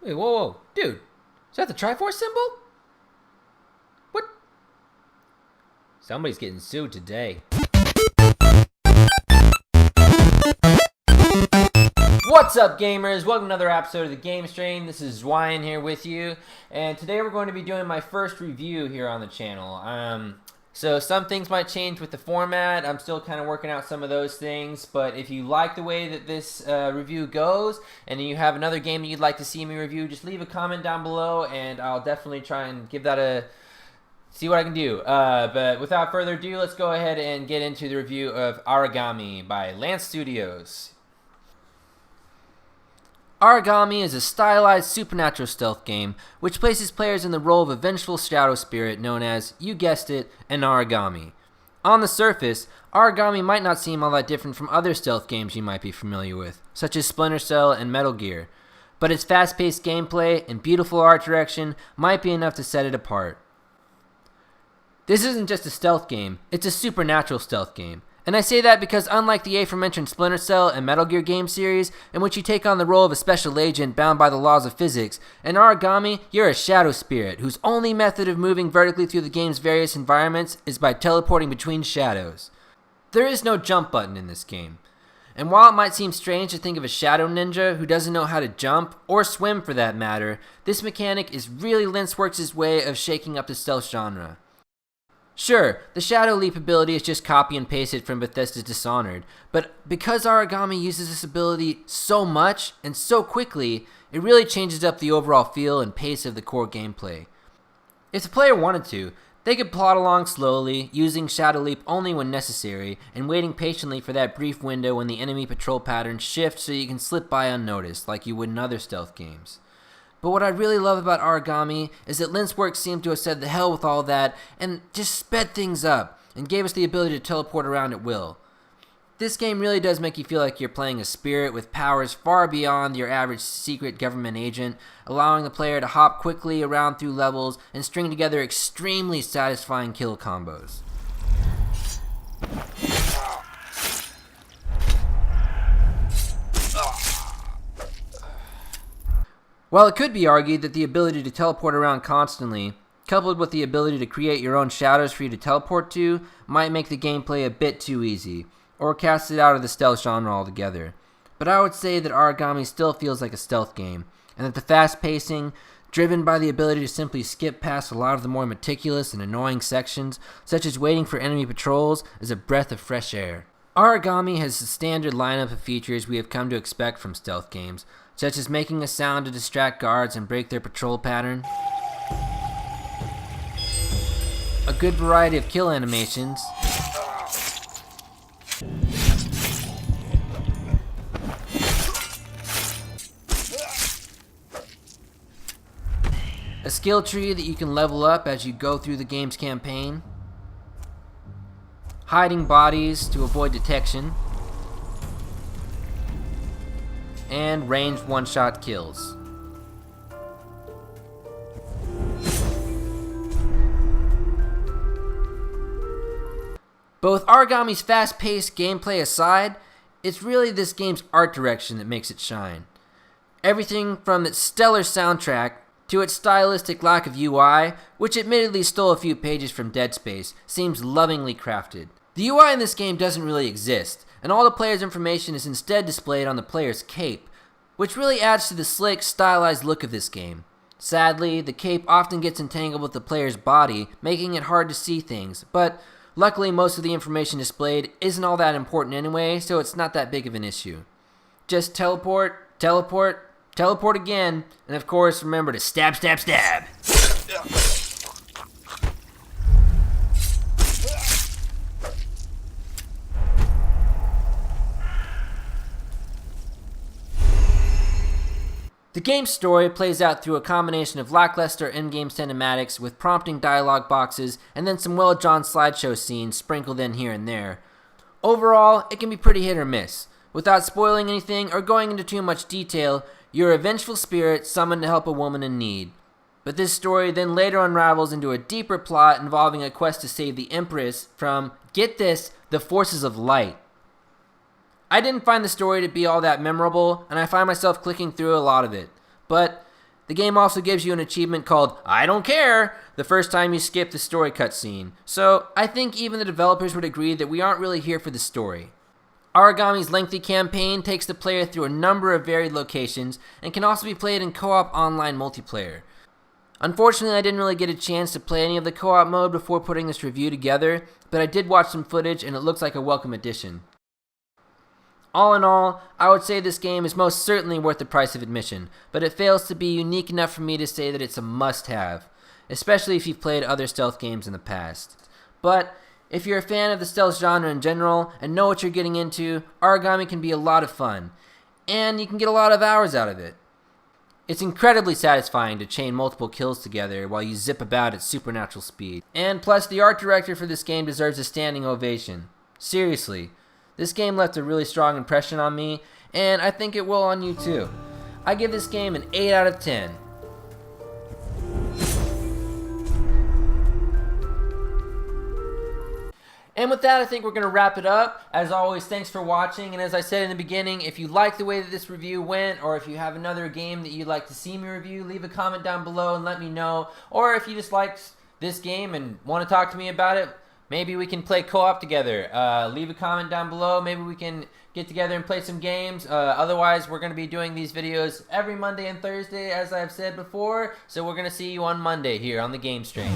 Wait, whoa, whoa. Dude, is that the Triforce symbol? What? Somebody's getting sued today. What's up, gamers? Welcome to another episode of the Game Strain. This is Ryan here with you, and today we're going to be doing my first review here on the channel. So some things might change with the format. I'm still kind of working out some of those things, but if you like the way that this review goes, and you have another game that you'd like to see me review, just leave a comment down below, and I'll definitely try and give that a see what I can do. But without further ado, let's go ahead and get into the review of Aragami by Lince Studios. Aragami is a stylized supernatural stealth game which places players in the role of a vengeful shadow spirit known as, you guessed it, an Aragami. On the surface, Aragami might not seem all that different from other stealth games you might be familiar with, such as Splinter Cell and Metal Gear, but its fast-paced gameplay and beautiful art direction might be enough to set it apart. This isn't just a stealth game, it's a supernatural stealth game. And I say that because unlike the aforementioned Splinter Cell and Metal Gear game series, in which you take on the role of a special agent bound by the laws of physics, in Aragami, you're a shadow spirit whose only method of moving vertically through the game's various environments is by teleporting between shadows. There is no jump button in this game. And while it might seem strange to think of a shadow ninja who doesn't know how to jump, or swim for that matter, this mechanic is really Lince Works' way of shaking up the stealth genre. Sure, the Shadow Leap ability is just copy and pasted from Bethesda's Dishonored, but because Aragami uses this ability so much and so quickly, it really changes up the overall feel and pace of the core gameplay. If the player wanted to, they could plod along slowly, using Shadow Leap only when necessary, and waiting patiently for that brief window when the enemy patrol patterns shift so you can slip by unnoticed, like you would in other stealth games. But what I really love about Aragami is that Lince Works seemed to have said the hell with all that and just sped things up and gave us the ability to teleport around at will. This game really does make you feel like you're playing a spirit with powers far beyond your average secret government agent, allowing the player to hop quickly around through levels and string together extremely satisfying kill combos. While it could be argued that the ability to teleport around constantly, coupled with the ability to create your own shadows for you to teleport to, might make the gameplay a bit too easy, or cast it out of the stealth genre altogether. But I would say that Aragami still feels like a stealth game, and that the fast pacing, driven by the ability to simply skip past a lot of the more meticulous and annoying sections, such as waiting for enemy patrols, is a breath of fresh air. Aragami has the standard lineup of features we have come to expect from stealth games, such as making a sound to distract guards and break their patrol pattern, a good variety of kill animations, a skill tree that you can level up as you go through the game's campaign, hiding bodies to avoid detection, and ranged one-shot kills. Both Aragami's fast-paced gameplay aside, it's really this game's art direction that makes it shine. Everything from its stellar soundtrack to its stylistic lack of UI, which admittedly stole a few pages from Dead Space, seems lovingly crafted. The UI in this game doesn't really exist, and all the player's information is instead displayed on the player's cape, which really adds to the slick, stylized look of this game. Sadly, the cape often gets entangled with the player's body, making it hard to see things, but luckily most of the information displayed isn't all that important anyway, so it's not that big of an issue. Just teleport, teleport, teleport again, and of course remember to stab, stab, stab! The game's story plays out through a combination of lackluster in-game cinematics with prompting dialogue boxes and then some well-drawn slideshow scenes sprinkled in here and there. Overall, it can be pretty hit or miss. Without spoiling anything or going into too much detail, you're a vengeful spirit summoned to help a woman in need. But this story then later unravels into a deeper plot involving a quest to save the Empress from, get this, the forces of light. I didn't find the story to be all that memorable, and I find myself clicking through a lot of it. But The game also gives you an achievement called I Don't Care the first time you skip the story cutscene, so I think even the developers would agree that we aren't really here for the story. Aragami's lengthy campaign takes the player through a number of varied locations and can also be played in co-op online multiplayer. Unfortunately, I didn't really get a chance to play any of the co-op mode before putting this review together, but I did watch some footage and it looks like a welcome addition. All in all, I would say this game is most certainly worth the price of admission, but it fails to be unique enough for me to say that it's a must-have, especially if you've played other stealth games in the past. But if you're a fan of the stealth genre in general and know what you're getting into, Aragami can be a lot of fun, and you can get a lot of hours out of it. It's incredibly satisfying to chain multiple kills together while you zip about at supernatural speed. And plus, the art director for this game deserves a standing ovation. Seriously, this game left a really strong impression on me, and I think it will on you too. I give this game an 8 out of 10. And with that, I think we're going to wrap it up. As always, thanks for watching. And as I said in the beginning, if you like the way that this review went, or if you have another game that you'd like to see me review, leave a comment down below and let me know. Or if you just liked this game and want to talk to me about it, maybe we can play co-op together. Leave a comment down below. Maybe we can get together and play some games. Otherwise, we're going to be doing these videos every Monday and Thursday, as I've said before. So we're going to see you on Monday here on the Game Stream.